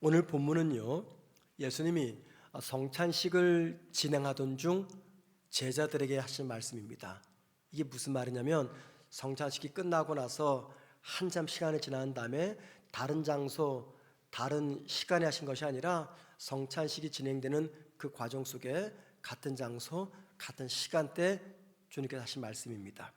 오늘 본문은요, 예수님이 성찬식을 진행하던 중 제자들에게 하신 말씀입니다. 이게 무슨 말이냐면, 성찬식이 끝나고 나서 한참 시간이 지난 다음에 다른 장소, 다른 시간에 하신 것이 아니라 성찬식이 진행되는 그 과정 속에 같은 장소, 같은 시간대 주님께서 하신 말씀입니다.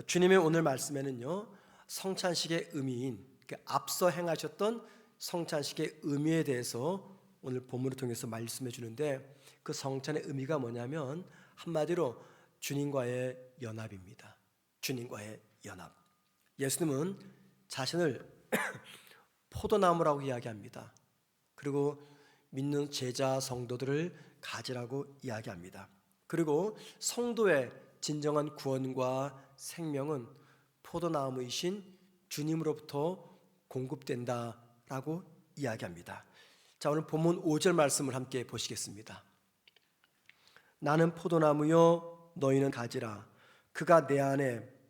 주님의 오늘 말씀에는요, 성찬식의 의미인 앞서 행하셨던 성찬식의 의미에 대해서 오늘 본문을 통해서 말씀해 주는데, 그 성찬의 의미가 뭐냐면 한마디로 주님과의 연합입니다. 주님과의 연합. 예수님은 자신을 포도나무라고 이야기합니다. 그리고 믿는 제자 성도들을 가지라고 이야기합니다. 그리고 성도의 진정한 구원과 생명은 포도나무이신 주님으로부터 공급된다라고 이야기합니다. 자, 오늘 본문 5절 말씀을 함께 보시겠습니다. 나는 포도나무요 너희는 가지라. 그가 내 안에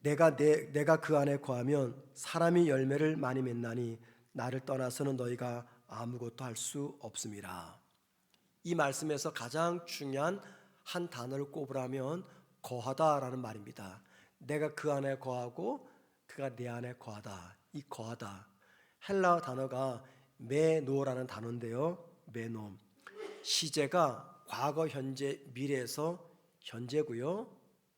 내가 그 안에 거하면 사람이 열매를 많이 맺나니 나를 떠나서는 너희가 아무것도 할 수 없음이라. 이 말씀에서 가장 중요한 한 단어를 꼽으라면 거하다라는 말입니다. 내가 그 안에 거하고 그가 내 안에 거하다. 이 거하다, 헬라어 단어가 메노라는 단어인데요, 메노. 시제가 과거, 현재, 미래에서 현재고요,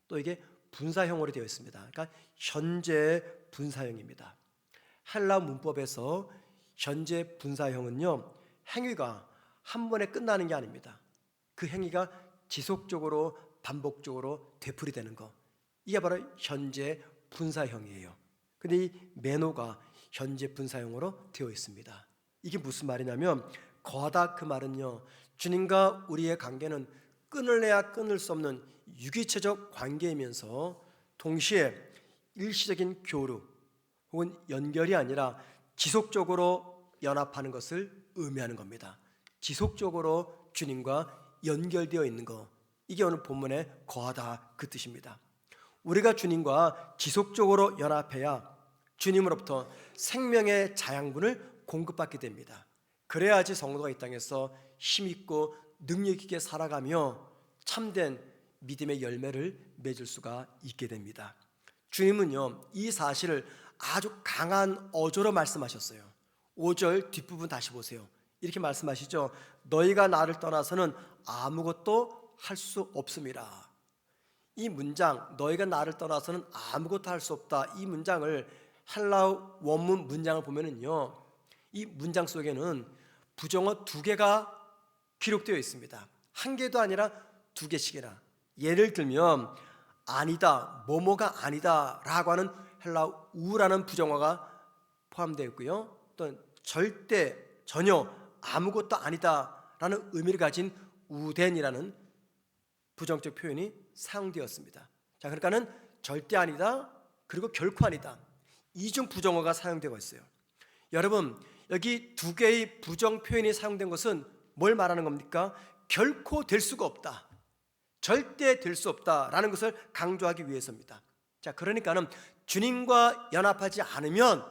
또 이게 분사형으로 되어 있습니다. 그러니까 현재 분사형입니다. 헬라 문법에서 현재 분사형은요, 행위가 한 번에 끝나는 게 아닙니다. 그 행위가 지속적으로 반복적으로 되풀이되는 거, 이게 바로 현재 분사형이에요. 근데 이 메노가 현재 분사형으로 되어 있습니다. 이게 무슨 말이냐면, 거하다 그 말은요, 주님과 우리의 관계는 끊을래야 끊을 수 없는 유기체적 관계이면서 동시에 일시적인 교류 혹은 연결이 아니라 지속적으로 연합하는 것을 의미하는 겁니다. 지속적으로 주님과 연결되어 있는 것, 이게 오늘 본문의 거하다 그 뜻입니다. 우리가 주님과 지속적으로 연합해야 주님으로부터 생명의 자양분을 공급받게 됩니다. 그래야지 성도가 이 땅에서 힘있고 능력 있게 살아가며 참된 믿음의 열매를 맺을 수가 있게 됩니다. 주님은요, 이 사실을 아주 강한 어조로 말씀하셨어요. 5절 뒷부분 다시 보세요. 이렇게 말씀하시죠. 너희가 나를 떠나서는 아무것도 할 수 없음이라. 이 문장, 너희가 나를 떠나서는 아무것도 할 수 없다, 이 문장을 헬라어 원문 문장을 보면은요, 이 문장 속에는 부정어 2개가 기록되어 있습니다. 1개도 아니라 2개씩이나. 예를 들면 아니다, 뭐뭐가 아니다 라고 하는 헬라어 우라는 부정어가 포함되어 있고요, 또 절대, 전혀, 아무것도 아니다 라는 의미를 가진 우덴이라는 부정적 표현이 사용되었습니다. 자, 그러니까는 절대 아니다, 그리고 결코 아니다, 이중 부정어가 사용되고 있어요. 여러분, 여기 2개의 부정 표현이 사용된 것은 뭘 말하는 겁니까? 결코 될 수가 없다, 절대 될 수 없다라는 것을 강조하기 위해서입니다. 자, 그러니까는 주님과 연합하지 않으면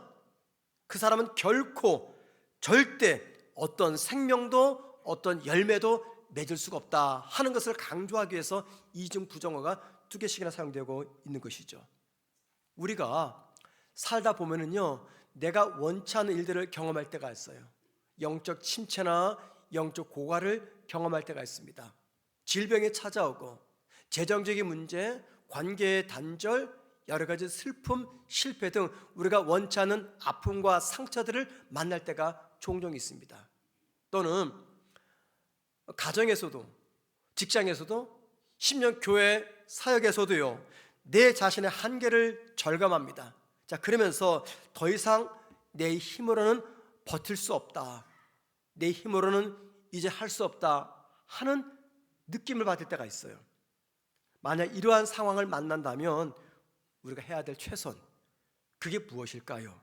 그 사람은 결코, 절대 어떤 생명도 어떤 열매도 맺을 수가 없다 하는 것을 강조하기 위해서 이중 부정어가 2개씩이나 사용되고 있는 것이죠. 우리가 살다 보면은요, 내가 원치 않는 일들을 경험할 때가 있어요. 영적 침체나 영적 고갈을 경험할 때가 있습니다. 질병이 찾아오고, 재정적인 문제, 관계의 단절, 여러 가지 슬픔, 실패 등 우리가 원치 않는 아픔과 상처들을 만날 때가 종종 있습니다. 또는 가정에서도, 직장에서도, 심지어 교회 사역에서도요, 내 자신의 한계를 절감합니다. 자, 그러면서 더 이상 내 힘으로는 버틸 수 없다, 내 힘으로는 이제 할 수 없다 하는 느낌을 받을 때가 있어요. 만약 이러한 상황을 만난다면 우리가 해야 될 최선, 그게 무엇일까요?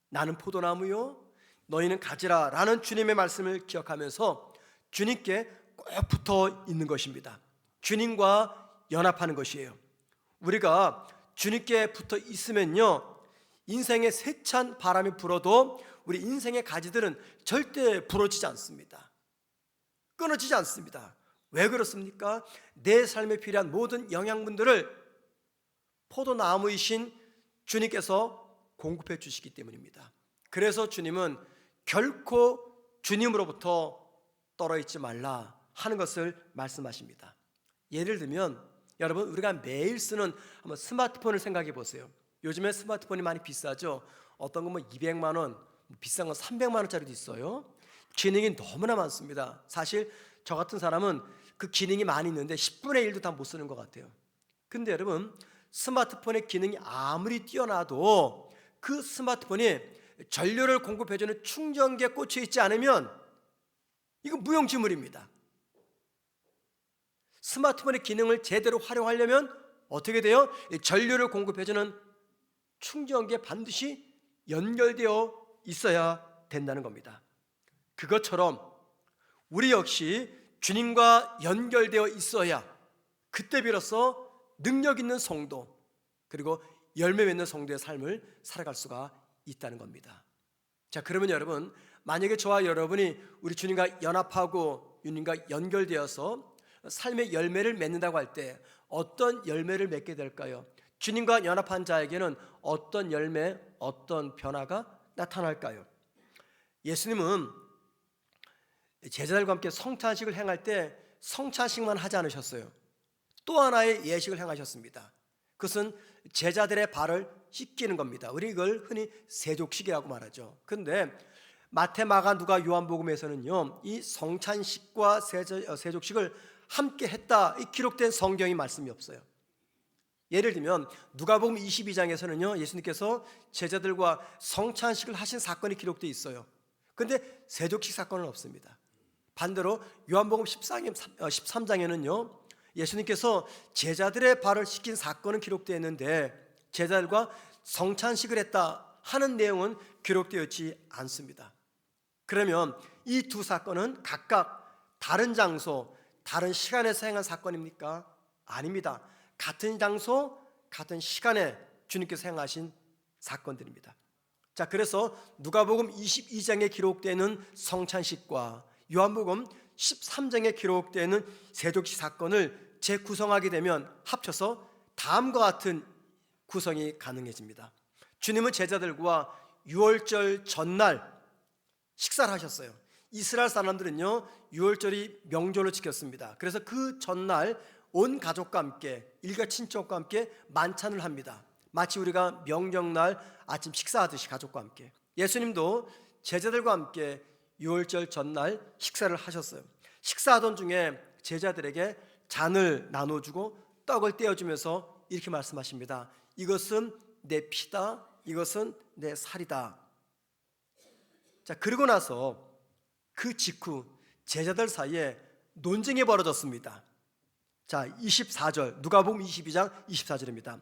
나는 포도나무요 너희는 가지라 라는 주님의 말씀을 기억하면서 주님께 꼭 붙어 있는 것입니다. 주님과 연합하는 것이에요. 우리가 주님께 붙어 있으면요, 인생의 세찬 바람이 불어도 우리 인생의 가지들은 절대 부러지지 않습니다. 끊어지지 않습니다. 왜 그렇습니까? 내 삶에 필요한 모든 영양분들을 포도나무이신 주님께서 공급해 주시기 때문입니다. 그래서 주님은 결코 주님으로부터 떨어있지 말라 하는 것을 말씀하십니다. 예를 들면 여러분, 우리가 매일 쓰는 한번 스마트폰을 생각해 보세요. 요즘에 스마트폰이 많이 비싸죠. 어떤 건 뭐 200만 원, 비싼 건 300만 원짜리도 있어요. 기능이 너무나 많습니다. 사실 저 같은 사람은 그 기능이 많이 있는데 10분의 1도 다 못 쓰는 것 같아요. 근데 여러분, 스마트폰의 기능이 아무리 뛰어나도 그 스마트폰이 전류를 공급해주는 충전기에 꽂혀 있지 않으면 이건 무용지물입니다. 스마트폰의 기능을 제대로 활용하려면 어떻게 돼요? 전류를 공급해주는 충전기에 반드시 연결되어 있어야 된다는 겁니다. 그것처럼 우리 역시 주님과 연결되어 있어야 그때 비로소 능력 있는 성도, 그리고 열매 맺는 성도의 삶을 살아갈 수가 있다는 겁니다. 자, 그러면 여러분, 만약에 저와 여러분이 우리 주님과 연합하고 주님과 연결되어서 삶의 열매를 맺는다고 할 때 어떤 열매를 맺게 될까요? 주님과 연합한 자에게는 어떤 열매, 어떤 변화가 나타날까요? 예수님은 제자들과 함께 성찬식을 행할 때 성찬식만 하지 않으셨어요. 또 하나의 예식을 행하셨습니다. 그것은 제자들의 발을 씻기는 겁니다. 우리 이걸 흔히 세족식이라고 말하죠. 그런데 마태, 마가, 누가, 요한복음에서는요, 이 성찬식과 세족식을 함께 했다, 이 기록된 성경의 말씀이 없어요. 예를 들면 누가복음 22장에서는요, 예수님께서 제자들과 성찬식을 하신 사건이 기록되어 있어요. 그런데 세족식 사건은 없습니다. 반대로 요한복음 13장에는요, 예수님께서 제자들의 발을 씻긴 사건은 기록되어 있는데 제자들과 성찬식을 했다 하는 내용은 기록되어 있지 않습니다. 그러면 이 두 사건은 각각 다른 장소, 다른 시간에서 행한 사건입니까? 아닙니다. 같은 장소, 같은 시간에 주님께서 행하신 사건들입니다. 자, 그래서 누가복음 22장에 기록되는 성찬식과 요한복음 13장에 기록되는 세족식 사건을 재구성하게 되면 합쳐서 다음과 같은 구성이 가능해집니다. 주님은 제자들과 유월절 전날 식사를 하셨어요. 이스라엘 사람들은요, 유월절이 명절로 지켰습니다. 그래서 그 전날 온 가족과 함께, 일가 친척과 함께 만찬을 합니다. 마치 우리가 명절날 아침 식사하듯이 가족과 함께. 예수님도 제자들과 함께 유월절 전날 식사를 하셨어요. 식사하던 중에 제자들에게 잔을 나눠주고 떡을 떼어주면서 이렇게 말씀하십니다. 이것은 내 피다, 이것은 내 살이다. 자, 그러고 나서 그 직후 제자들 사이에 논쟁이 벌어졌습니다. 자, 24절, 누가복음 22장 24절입니다.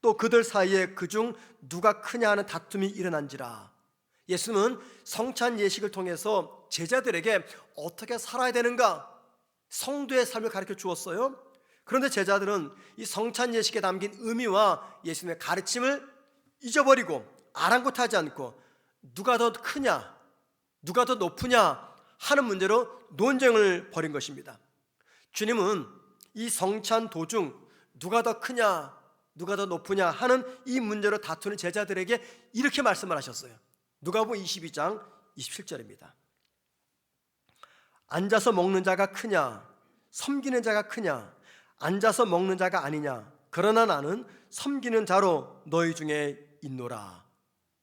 또 그들 사이에 그중 누가 크냐 하는 다툼이 일어난지라. 예수는 성찬 예식을 통해서 제자들에게 어떻게 살아야 되는가, 성도의 삶을 가르쳐 주었어요. 그런데 제자들은 이 성찬 예식에 담긴 의미와 예수님의 가르침을 잊어버리고 아랑곳하지 않고 누가 더 크냐, 누가 더 높으냐 하는 문제로 논쟁을 벌인 것입니다. 주님은 이 성찬 도중 누가 더 크냐, 누가 더 높으냐 하는 이 문제로 다투는 제자들에게 이렇게 말씀을 하셨어요. 누가복음 22장 27절입니다. 앉아서 먹는 자가 크냐, 섬기는 자가 크냐, 앉아서 먹는 자가 아니냐, 그러나 나는 섬기는 자로 너희 중에 있노라.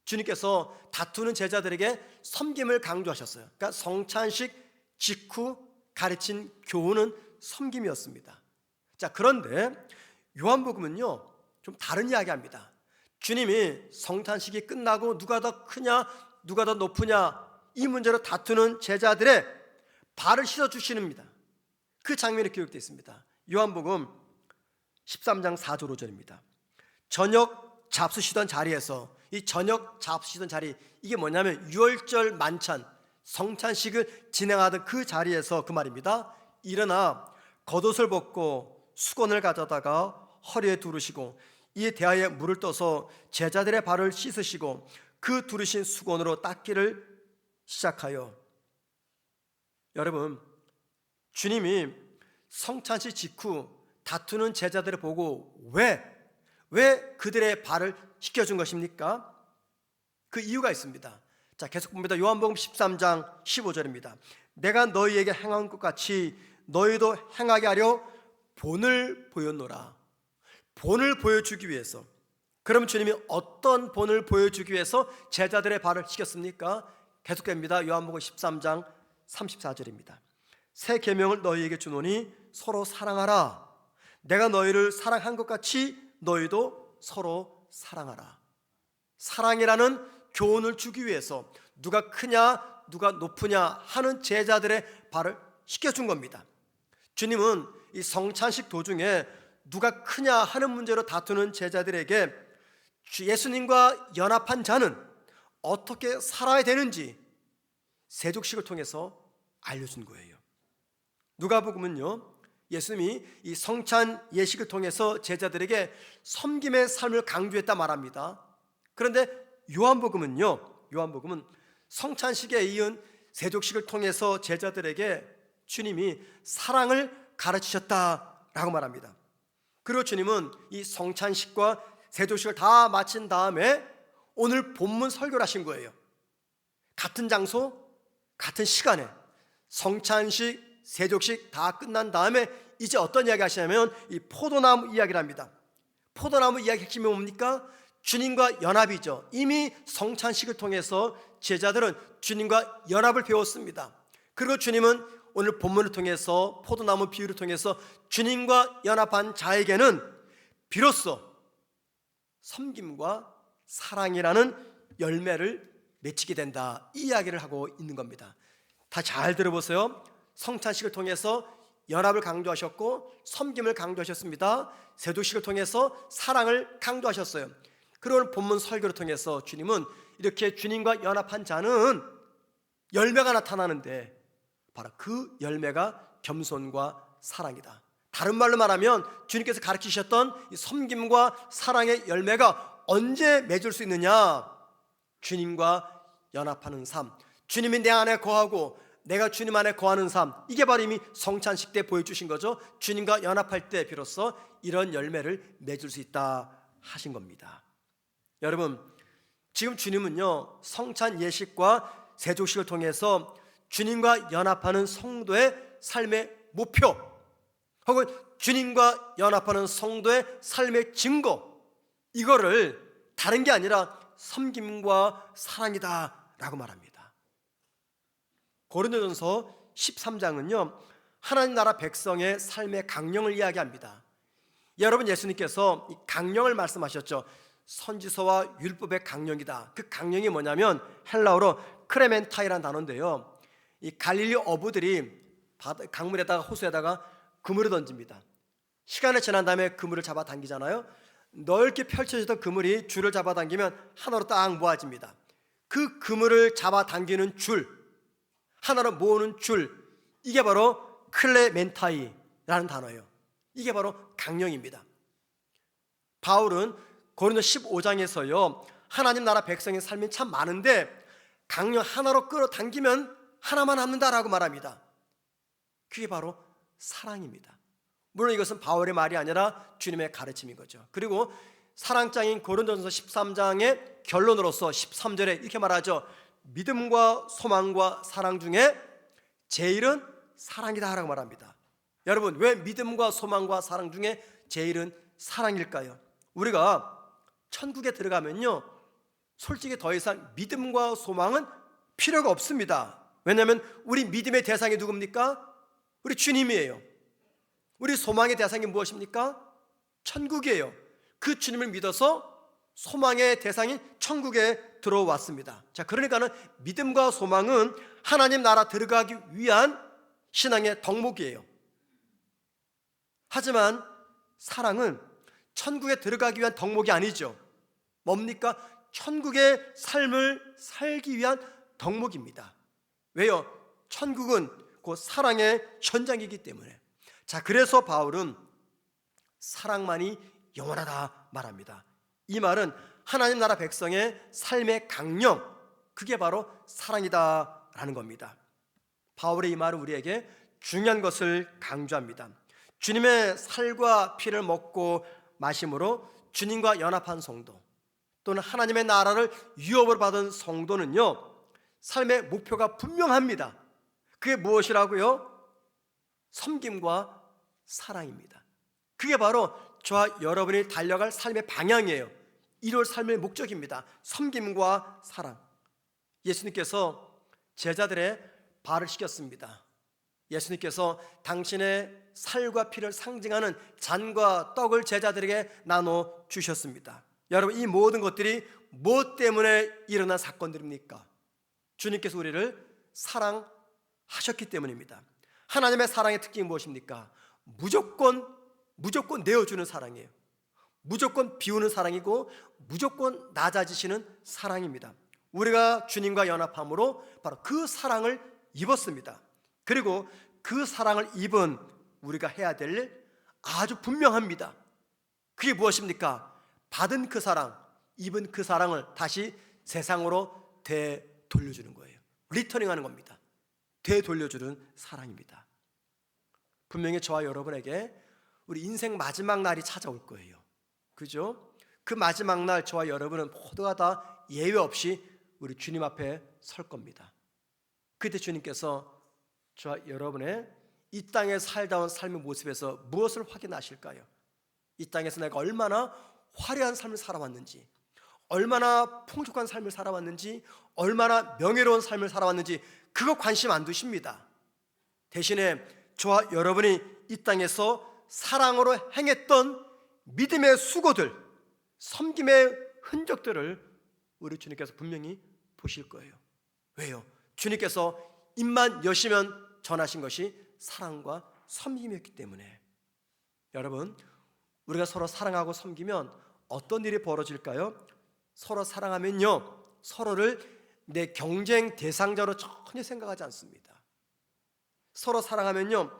주님께서 다투는 제자들에게 섬김을 강조하셨어요. 그러니까 성찬식 직후 가르친 교훈은 섬김이었습니다. 자, 그런데 요한복음은요, 좀 다른 이야기합니다. 주님이 성찬식이 끝나고 누가 더 크냐, 누가 더 높으냐 이 문제로 다투는 제자들의 발을 씻어주시는입니다. 그 장면이 기록되어 있습니다. 요한복음 13장 4절 5절입니다. 저녁 잡수시던 자리에서, 이 저녁 잡수시던 자리, 이게 뭐냐면 유월절 만찬 성찬식을 진행하던 그 자리에서 그 말입니다. 일어나 겉옷을 벗고 수건을 가져다가 허리에 두르시고 이 대야에 물을 떠서 제자들의 발을 씻으시고 그 두르신 수건으로 닦기를 시작하여, 여러분, 주님이 성찬식 직후 다투는 제자들을 보고 왜 그들의 발을 씻겨준 것입니까? 그 이유가 있습니다. 자, 계속 봅니다. 요한복음 13장 15절입니다. 내가 너희에게 행한 것 같이 너희도 행하게 하려 본을 보였노라. 본을 보여주기 위해서. 그럼 주님이 어떤 본을 보여주기 위해서 제자들의 발을 씻겼습니까? 계속됩니다. 요한복음 13장 34절입니다. 새 계명을 너희에게 주노니 서로 사랑하라. 내가 너희를 사랑한 것 같이 너희도 서로 사랑하라. 사랑이라는 교훈을 주기 위해서 누가 크냐 누가 높으냐 하는 제자들의 발을 씻겨준 겁니다. 주님은 이 성찬식 도중에 누가 크냐 하는 문제로 다투는 제자들에게 예수님과 연합한 자는 어떻게 살아야 되는지 세족식을 통해서 알려준 거예요. 누가복음은요, 예수님이 이 성찬 예식을 통해서 제자들에게 섬김의 삶을 강조했다 말합니다. 그런데 요한복음은 성찬식에 이은 세족식을 통해서 제자들에게 주님이 사랑을 가르치셨다라고 말합니다. 그리고 주님은 이 성찬식과 세족식을 다 마친 다음에 오늘 본문 설교를 하신 거예요. 같은 장소, 같은 시간에 성찬식, 세족식 다 끝난 다음에 이제 어떤 이야기 하시냐면 이 포도나무 이야기를 합니다. 포도나무 이야기 핵심이 뭡니까? 주님과 연합이죠. 이미 성찬식을 통해서 제자들은 주님과 연합을 배웠습니다. 그리고 주님은 오늘 본문을 통해서 포도나무 비유를 통해서 주님과 연합한 자에게는 비로소 섬김과 사랑이라는 열매를 맺히게 된다, 이 이야기를 하고 있는 겁니다. 다 잘 들어보세요. 성찬식을 통해서 연합을 강조하셨고 섬김을 강조하셨습니다. 세족식을 통해서 사랑을 강조하셨어요. 그런 본문 설교를 통해서 주님은 이렇게 주님과 연합한 자는 열매가 나타나는데 바로 그 열매가 겸손과 사랑이다. 다른 말로 말하면 주님께서 가르치셨던 이 섬김과 사랑의 열매가 언제 맺을 수 있느냐? 주님과 연합하는 삶, 주님이 내 안에 거하고 내가 주님 안에 거하는 삶, 이게 바로 이미 성찬식 때 보여주신 거죠. 주님과 연합할 때 비로소 이런 열매를 맺을 수 있다 하신 겁니다. 여러분, 지금 주님은요, 성찬 예식과 세족식을 통해서 주님과 연합하는 성도의 삶의 목표, 혹은 주님과 연합하는 성도의 삶의 증거, 이거를 다른 게 아니라 섬김과 사랑이다 라고 말합니다. 고린도전서 13장은요 하나님 나라 백성의 삶의 강령을 이야기합니다. 여러분, 예수님께서 이 강령을 말씀하셨죠. 선지서와 율법의 강령이다. 그 강령이 뭐냐면 헬라어로 크레멘타이라는 단어인데요, 이 갈릴리 어부들이 강물에다가 호수에다가 그물을 던집니다. 시간이 지난 다음에 그물을 잡아당기잖아요. 넓게 펼쳐졌던 그물이 줄을 잡아당기면 하나로 딱 모아집니다. 그 그물을 잡아당기는 줄, 하나로 모으는 줄, 이게 바로 클레멘타이라는 단어예요. 이게 바로 강령입니다. 바울은 고린도 15장에서요 하나님 나라 백성의 삶이 참 많은데 강령 하나로 끌어당기면 하나만 남는다라고 말합니다. 그게 바로 사랑입니다. 물론 이것은 바울의 말이 아니라 주님의 가르침인 거죠. 그리고 사랑장인 고린도전서 13장의 결론으로서 13절에 이렇게 말하죠. 믿음과 소망과 사랑 중에 제일은 사랑이다 라고 말합니다. 여러분, 왜 믿음과 소망과 사랑 중에 제일은 사랑일까요? 우리가 천국에 들어가면요 솔직히 더 이상 믿음과 소망은 필요가 없습니다. 왜냐하면 우리 믿음의 대상이 누굽니까? 우리 주님이에요. 우리 소망의 대상이 무엇입니까? 천국이에요. 그 주님을 믿어서 소망의 대상인 천국에 들어왔습니다. 자, 그러니까는 믿음과 소망은 하나님 나라 들어가기 위한 신앙의 덕목이에요. 하지만 사랑은 천국에 들어가기 위한 덕목이 아니죠. 뭡니까? 천국의 삶을 살기 위한 덕목입니다. 왜요? 천국은 그 사랑의 현장이기 때문에. 자, 그래서 바울은 사랑만이 영원하다 말합니다. 이 말은 하나님 나라 백성의 삶의 강령, 그게 바로 사랑이다라는 겁니다. 바울의 이 말은 우리에게 중요한 것을 강조합니다. 주님의 살과 피를 먹고 마심으로 주님과 연합한 성도, 또는 하나님의 나라를 유업으로 받은 성도는요, 삶의 목표가 분명합니다. 그게 무엇이라고요? 섬김과 사랑입니다. 그게 바로 저와 여러분이 달려갈 삶의 방향이에요. 이룰 삶의 목적입니다. 섬김과 사랑. 예수님께서 제자들의 발을 씻겼습니다. 예수님께서 당신의 살과 피를 상징하는 잔과 떡을 제자들에게 나눠 주셨습니다. 여러분, 이 모든 것들이 무엇 때문에 일어난 사건들입니까? 주님께서 우리를 사랑하셨기 때문입니다. 하나님의 사랑의 특징이 무엇입니까? 무조건 내어주는 사랑이에요. 무조건 비우는 사랑이고 무조건 낮아지시는 사랑입니다. 우리가 주님과 연합함으로 바로 그 사랑을 입었습니다. 그리고 그 사랑을 입은 우리가 해야 될 일 아주 분명합니다. 그게 무엇입니까? 받은 그 사랑, 입은 그 사랑을 다시 세상으로 되돌려주는 거예요. 리터닝하는 겁니다. 되돌려주는 사랑입니다. 분명히 저와 여러분에게 우리 인생 마지막 날이 찾아올 거예요. 그죠? 그 마지막 날 저와 여러분은 모두가 다 예외 없이 우리 주님 앞에 설 겁니다. 그때 주님께서 저와 여러분의 이 땅에 살다 온 삶의 모습에서 무엇을 확인하실까요? 이 땅에서 내가 얼마나 화려한 삶을 살아왔는지, 얼마나 풍족한 삶을 살아왔는지, 얼마나 명예로운 삶을 살아왔는지 그거 관심 안 두십니다. 대신에 저와 여러분이 이 땅에서 사랑으로 행했던 믿음의 수고들, 섬김의 흔적들을 우리 주님께서 분명히 보실 거예요. 왜요? 주님께서 입만 여시면 전하신 것이 사랑과 섬김이었기 때문에. 여러분, 우리가 서로 사랑하고 섬기면 어떤 일이 벌어질까요? 서로 사랑하면요, 서로를 내 경쟁 대상자로 전혀 생각하지 않습니다. 서로 사랑하면요,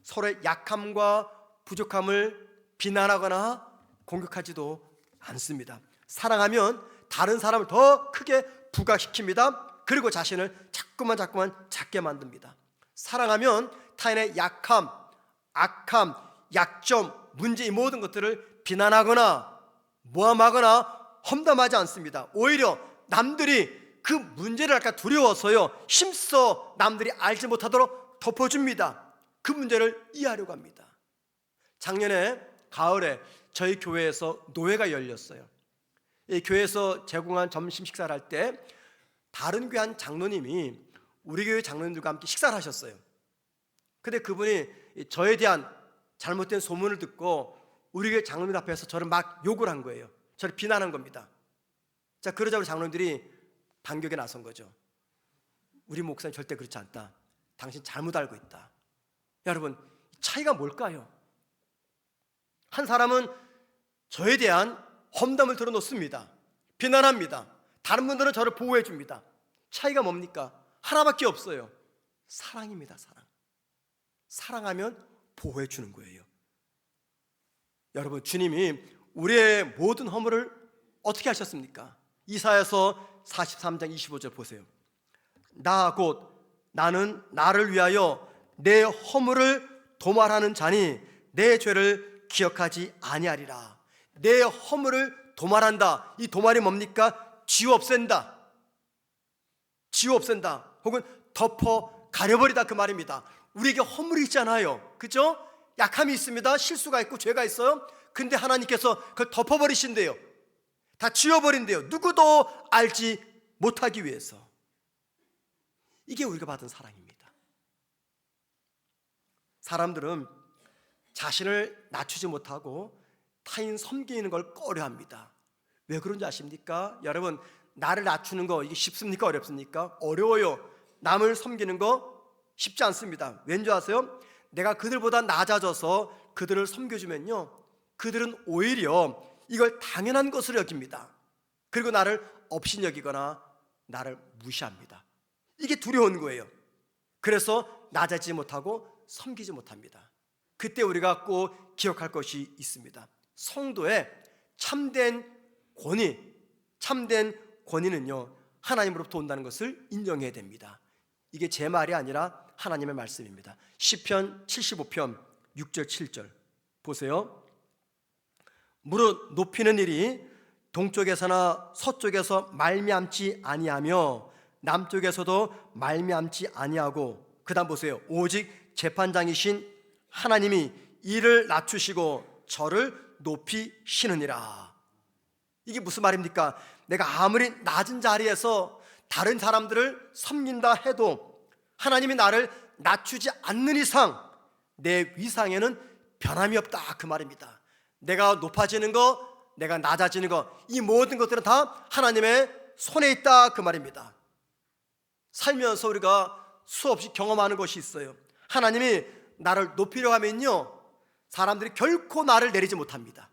서로의 약함과 부족함을 비난하거나 공격하지도 않습니다. 사랑하면 다른 사람을 더 크게 부각시킵니다. 그리고 자신을 자꾸만 작게 만듭니다. 사랑하면 타인의 약함, 악함, 약점, 문제, 이 모든 것들을 비난하거나 모함하거나 험담하지 않습니다. 오히려 남들이 그 문제를 할까 두려워서요, 힘써 남들이 알지 못하도록 덮어줍니다. 그 문제를 이해하려고 합니다. 작년에 가을에 저희 교회에서 노회가 열렸어요. 이 교회에서 제공한 점심 식사를 할 때 다른 교회 한 장로님이 우리 교회 장로님들과 함께 식사를 하셨어요. 근데 그분이 저에 대한 잘못된 소문을 듣고 우리 교회 장로님 앞에서 저를 막 욕을 한 거예요. 저를 비난한 겁니다. 자, 그러자 우리 장로님들이 반격에 나선 거죠. 우리 목사님 절대 그렇지 않다. 당신 잘못 알고 있다. 여러분, 차이가 뭘까요? 한 사람은 저에 대한 험담을 들어놓습니다. 비난합니다. 다른 분들은 저를 보호해 줍니다. 차이가 뭡니까? 하나밖에 없어요. 사랑입니다. 사랑. 사랑하면 보호해 주는 거예요. 여러분, 주님이 우리의 모든 허물을 어떻게 하셨습니까? 이사야서 43장 25절 보세요. 나 곧 나는 나를 위하여 내 허물을 도말하는 자니 내 죄를 기억하지 아니하리라. 내 허물을 도말한다. 이 도말이 뭡니까? 지워 없앤다. 지워 없앤다. 혹은 덮어 가려버리다, 그 말입니다. 우리에게 허물이 있잖아요. 그죠? 약함이 있습니다. 실수가 있고 죄가 있어요. 근데 하나님께서 그걸 덮어버리신대요. 다 지워버린대요. 누구도 알지 못하기 위해서. 이게 우리가 받은 사랑입니다. 사람들은 자신을 낮추지 못하고 타인 섬기는 걸 꺼려합니다. 왜 그런지 아십니까? 여러분, 나를 낮추는 거 이게 쉽습니까? 어렵습니까? 어려워요. 남을 섬기는 거 쉽지 않습니다. 왠지 아세요? 내가 그들보다 낮아져서 그들을 섬겨주면요, 그들은 오히려 이걸 당연한 것으로 여깁니다. 그리고 나를 업신여기거나 나를 무시합니다. 이게 두려운 거예요. 그래서 낮아지지 못하고 섬기지 못합니다. 그때 우리가 꼭 기억할 것이 있습니다. 성도의 참된 권위는요 하나님으로부터 온다는 것을 인정해야 됩니다. 이게 제 말이 아니라 하나님의 말씀입니다. 시편 75편 6절 7절 보세요. 무릇 높이는 일이 동쪽에서나 서쪽에서 말미암지 아니하며 남쪽에서도 말미암지 아니하고, 그 다음 보세요. 오직 재판장이신 하나님이 이를 낮추시고 저를 높이시느니라. 이게 무슨 말입니까? 내가 아무리 낮은 자리에서 다른 사람들을 섬긴다 해도 하나님이 나를 낮추지 않는 이상 내 위상에는 변함이 없다, 그 말입니다. 내가 높아지는 거, 내가 낮아지는 거, 이 모든 것들은 다 하나님의 손에 있다, 그 말입니다. 살면서 우리가 수없이 경험하는 것이 있어요. 하나님이 나를 높이려 하면요 사람들이 결코 나를 내리지 못합니다.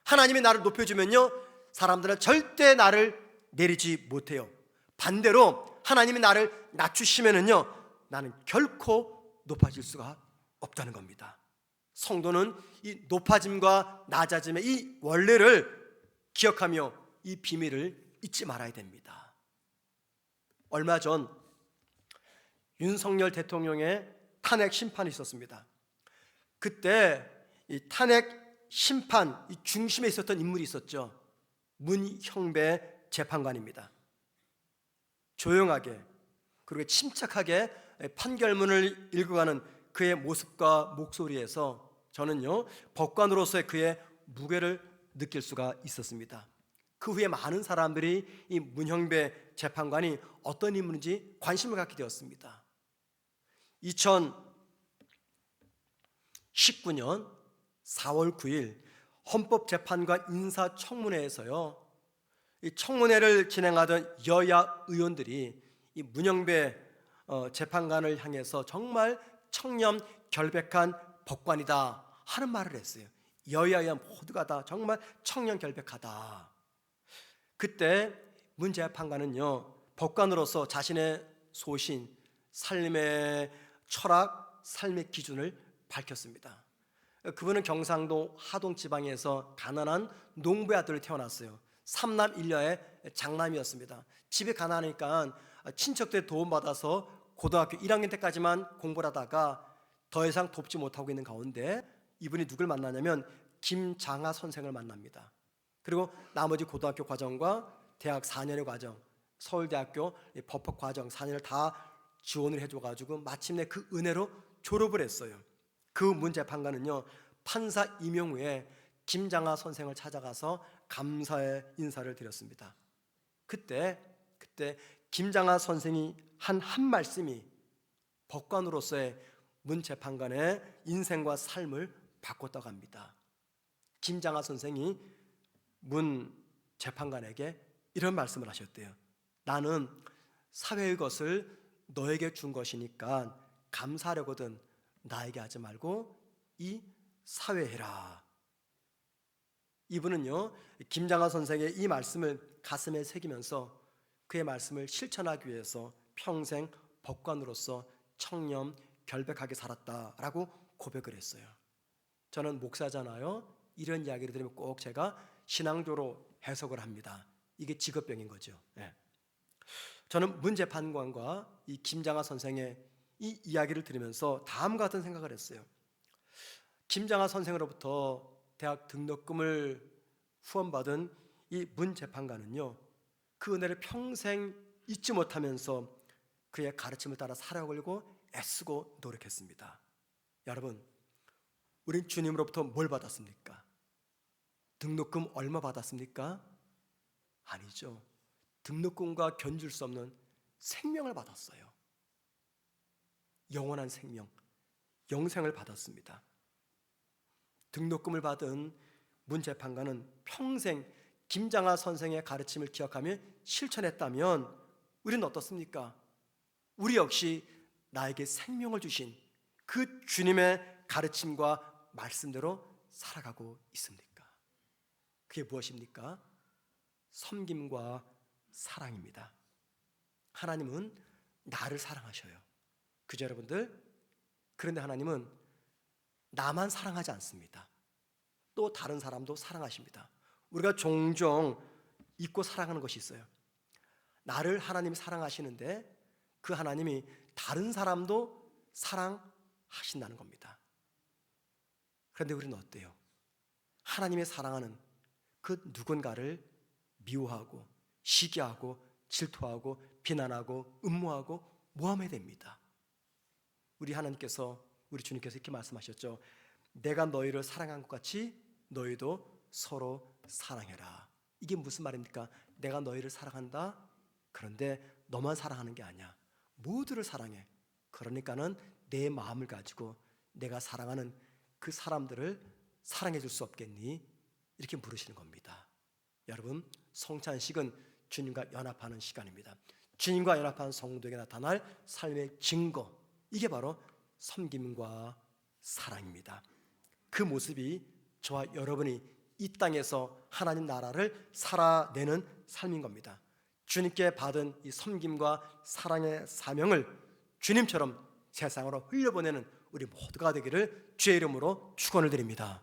하나님이 나를 높여주면요 사람들은 절대 나를 내리지 못해요. 반대로 하나님이 나를 낮추시면은요 나는 결코 높아질 수가 없다는 겁니다. 성도는 이 높아짐과 낮아짐의 이 원리를 기억하며 이 비밀을 잊지 말아야 됩니다. 얼마 전 윤석열 대통령의 탄핵 심판이 있었습니다. 그때 이 탄핵 심판 이 중심에 있었던 인물이 있었죠. 문형배 재판관입니다. 조용하게 그리고 침착하게 판결문을 읽어가는 그의 모습과 목소리에서 저는요 법관으로서의 그의 무게를 느낄 수가 있었습니다. 그 후에 많은 사람들이 이 문형배 재판관이 어떤 인물인지 관심을 갖게 되었습니다. 2019년 4월 9일 헌법재판관 인사청문회에서요 이 청문회를 진행하던 여야 의원들이 이 문형배 재판관을 향해서 정말 청렴결백한 법관이다 하는 말을 했어요. 여야 의원 모두가 다 정말 청렴결백하다. 그때 문 재판관은요 법관으로서 자신의 소신, 삶의 철학, 삶의 기준을 밝혔습니다. 그분은 경상도 하동 지방에서 가난한 농부의 아들을 태어났어요. 3남 1녀의 장남이었습니다. 집이 가난하니까 친척들의 도움받아서 고등학교 1학년 때까지만 공부를 하다가 더 이상 돕지 못하고 있는 가운데 이분이 누굴 만나냐면 김장하 선생을 만납니다. 그리고 나머지 고등학교 과정과 대학 4년의 과정, 서울대학교 법학 과정 4년을 다 지원을 해줘가지고 마침내 그 은혜로 졸업을 했어요. 그 문 재판관은요 판사 임용 후에 김장하 선생을 찾아가서 감사의 인사를 드렸습니다. 그때 김장하 선생이 한 말씀이 법관으로서의 문 재판관의 인생과 삶을 바꿨다고 합니다. 김장하 선생이 문 재판관에게 이런 말씀을 하셨대요. 나는 사회의 것을 너에게 준 것이니까 감사하려거든 나에게 하지 말고 이 사회에 해라. 이분은요 김장하 선생의 이 말씀을 가슴에 새기면서 그의 말씀을 실천하기 위해서 평생 법관으로서 청렴 결백하게 살았다라고 고백을 했어요. 저는 목사잖아요. 이런 이야기를 들으면 꼭 제가 신앙적으로 해석을 합니다. 이게 직업병인 거죠. 네. 저는 문 재판관과 이 김장하 선생의 이 이야기를 들으면서 다음과 같은 생각을 했어요. 김장하 선생으로부터 대학 등록금을 후원받은 이 문 재판관은요 그 은혜를 평생 잊지 못하면서 그의 가르침을 따라 살아가려고 애쓰고 노력했습니다. 여러분, 우린 주님으로부터 뭘 받았습니까? 등록금 얼마 받았습니까? 아니죠. 등록금과 견줄 수 없는 생명을 받았어요. 영원한 생명, 영생을 받았습니다. 등록금을 받은 문 재판관은 평생 김장하 선생의 가르침을 기억하며 실천했다면 우리는 어떻습니까? 우리 역시 나에게 생명을 주신 그 주님의 가르침과 말씀대로 살아가고 있습니까? 그게 무엇입니까? 섬김과 사랑입니다. 하나님은 나를 사랑하셔요. 그죠, 여러분들? 그런데 하나님은 나만 사랑하지 않습니다. 또 다른 사람도 사랑하십니다. 우리가 종종 잊고 살아가는 것이 있어요. 나를 하나님이 사랑하시는데 그 하나님이 다른 사람도 사랑하신다는 겁니다. 그런데 우리는 어때요? 하나님의 사랑하는 그 누군가를 미워하고 시기하고 질투하고 비난하고 음모하고 모함해야 됩니다. 우리 하나님께서, 우리 주님께서 이렇게 말씀하셨죠. 내가 너희를 사랑한 것 같이 너희도 서로 사랑해라. 이게 무슨 말입니까? 내가 너희를 사랑한다. 그런데 너만 사랑하는 게 아니야. 모두를 사랑해. 그러니까는 내 마음을 가지고 내가 사랑하는 그 사람들을 사랑해 줄 수 없겠니? 이렇게 물으시는 겁니다. 여러분, 성찬식은 주님과 연합하는 시간입니다. 주님과 연합한 성도에게 나타날 삶의 증거, 이게 바로 섬김과 사랑입니다. 그 모습이 저와 여러분이 이 땅에서 하나님 나라를 살아내는 삶인 겁니다. 주님께 받은 이 섬김과 사랑의 사명을 주님처럼 세상으로 흘려보내는 우리 모두가 되기를 주의 이름으로 축원을 드립니다.